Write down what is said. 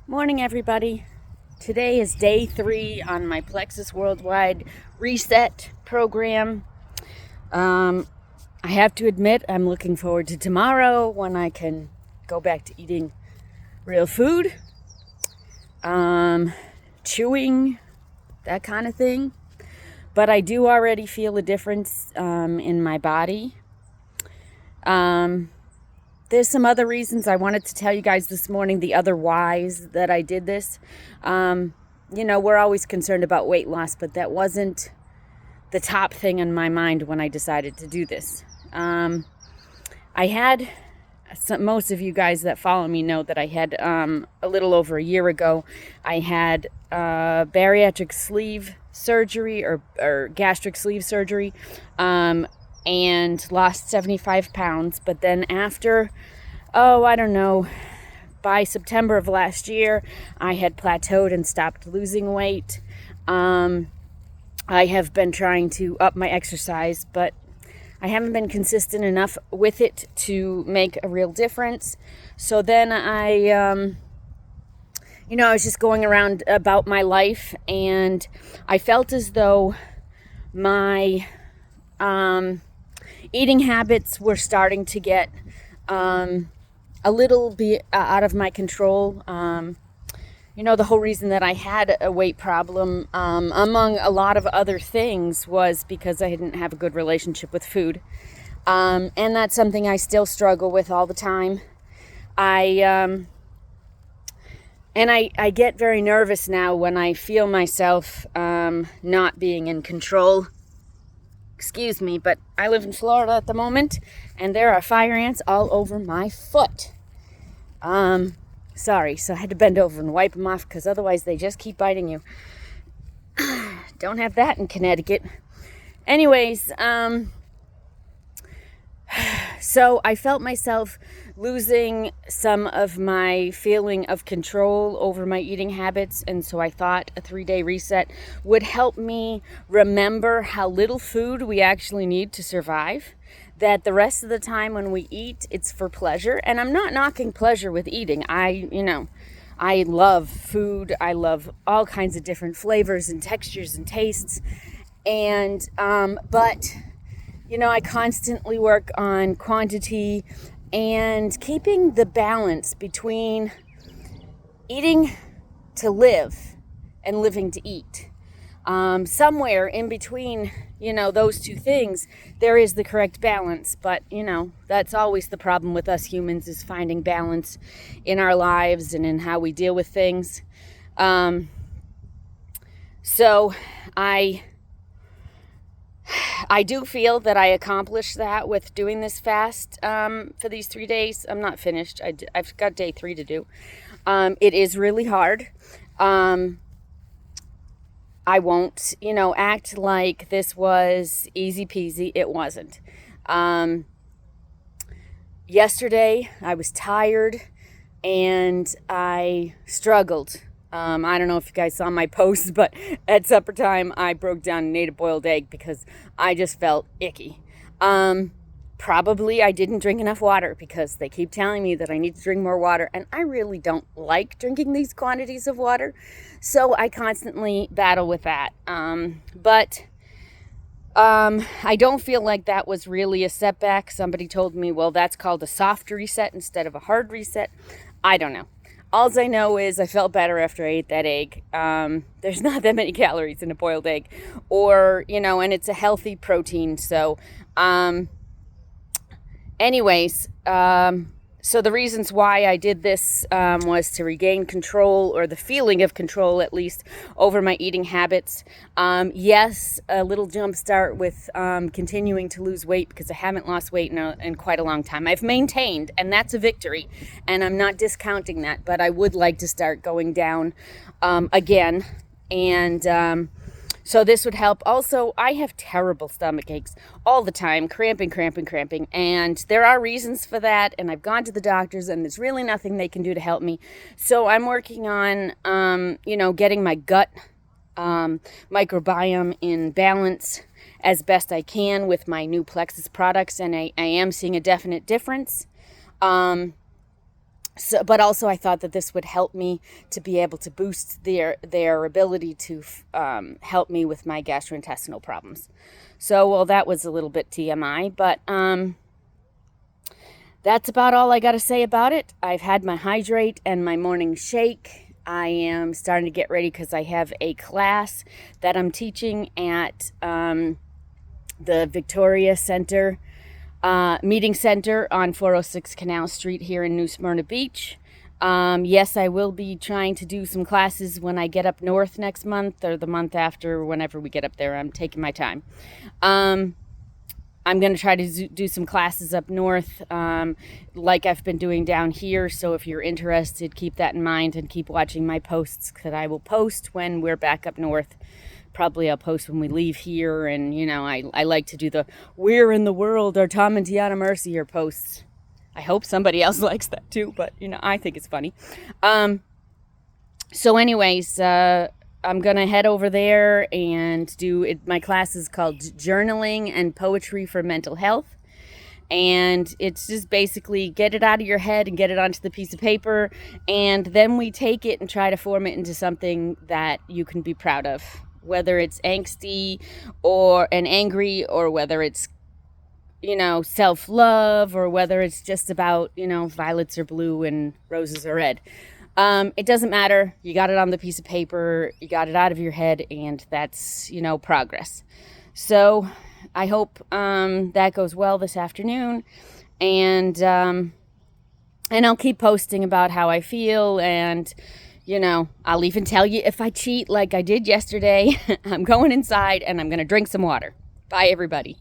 Morning, everybody. Today is day 3 on my Plexus Worldwide Reset program. I have to admit, I'm looking forward to tomorrow when I can go back to eating real food, chewing, that kind of thing. But I do already feel a difference in my body. There's some other reasons I wanted to tell you guys this morning, the other whys that I did this. We're always concerned about weight loss, but that wasn't the top thing in my mind when I decided to do this. I had, most of you guys that follow me know that I had a little over a year ago, I had bariatric sleeve surgery or gastric sleeve surgery. And lost 75 pounds. But then after, by September of last year, I had plateaued and stopped losing weight. I have been trying to up my exercise, but I haven't been consistent enough with it to make a real difference. So then I was just going around about my life, and I felt as though my eating habits were starting to get a little bit out of my control. The whole reason that I had a weight problem, among a lot of other things, was because I didn't have a good relationship with food. And that's something I still struggle with all the time. I get very nervous now when I feel myself not being in control. Excuse me, but I live in Florida at the moment, and there are fire ants all over my foot. Sorry, so I had to bend over and wipe them off, because otherwise they just keep biting you. Don't have that in Connecticut. Anyways, so I felt myself losing some of my feeling of control over my eating habits, and so I thought a 3-day reset would help me remember how little food we actually need to survive, that the rest of the time when we eat, it's for pleasure. And I'm not knocking pleasure with eating. I love food. I love all kinds of different flavors and textures and tastes. And but I constantly work on quantity and keeping the balance between eating to live and living to eat. Somewhere in between, those two things, there is the correct balance. But, that's always the problem with us humans, is finding balance in our lives and in how we deal with things. So I do feel that I accomplished that with doing this fast for these 3 days. I'm not finished. I've got day 3 to do. It is really hard. I won't, act like this was easy peasy. It wasn't. Yesterday, I was tired and I struggled. I don't know if you guys saw my post, but at supper time, I broke down and ate a boiled egg because I just felt icky. Probably I didn't drink enough water, because they keep telling me that I need to drink more water, and I really don't like drinking these quantities of water, so I constantly battle with that. But I don't feel like that was really a setback. Somebody told me, well, that's called a soft reset instead of a hard reset. I don't know. All I know is I felt better after I ate that egg. There's not that many calories in a boiled egg, and it's a healthy protein. So, anyways, so the reasons why I did this was to regain control, or the feeling of control at least, over my eating habits. Yes, a little jump start with continuing to lose weight, because I haven't lost weight in quite a long time. I've maintained, and that's a victory, and I'm not discounting that, but I would like to start going down again. And so this would help. Also, I have terrible stomach aches all the time, cramping. And there are reasons for that. And I've gone to the doctors, and there's really nothing they can do to help me. So I'm working on, getting my gut microbiome in balance as best I can with my new Plexus products. And I am seeing a definite difference. So, but also I thought that this would help me to be able to boost their ability to help me with my gastrointestinal problems. So, well, that was a little bit TMI, but that's about all I got to say about it. I've had my hydrate and my morning shake. I am starting to get ready because I have a class that I'm teaching at the Victoria Center Meeting Center on 406 Canal Street here in New Smyrna Beach. Yes, I will be trying to do some classes when I get up north next month or the month after, whenever we get up there. I'm taking my time. I'm going to try to do some classes up north like I've been doing down here. So if you're interested, keep that in mind and keep watching my posts that I will post when we're back up north. Probably I'll post when we leave here. And, you know, I like to do the "Where in the World Are Tom and Deanna Mercier" posts. I hope somebody else likes that too, but, you know, I think it's funny. So anyways, I'm going to head over there and do it. My class is called Journaling and Poetry for Mental Health. And it's just basically get it out of your head and get it onto the piece of paper. And then we take it and try to form it into something that you can be proud of. Whether it's angsty or angry, or whether it's, you know, self-love, or whether it's just about, you know, violets are blue and roses are red. It doesn't matter. You got it on the piece of paper, you got it out of your head, and that's, you know, progress. So I hope that goes well this afternoon, and I'll keep posting about how I feel, and, you know, I'll even tell you if I cheat like I did yesterday. I'm going inside and I'm going to drink some water. Bye, everybody.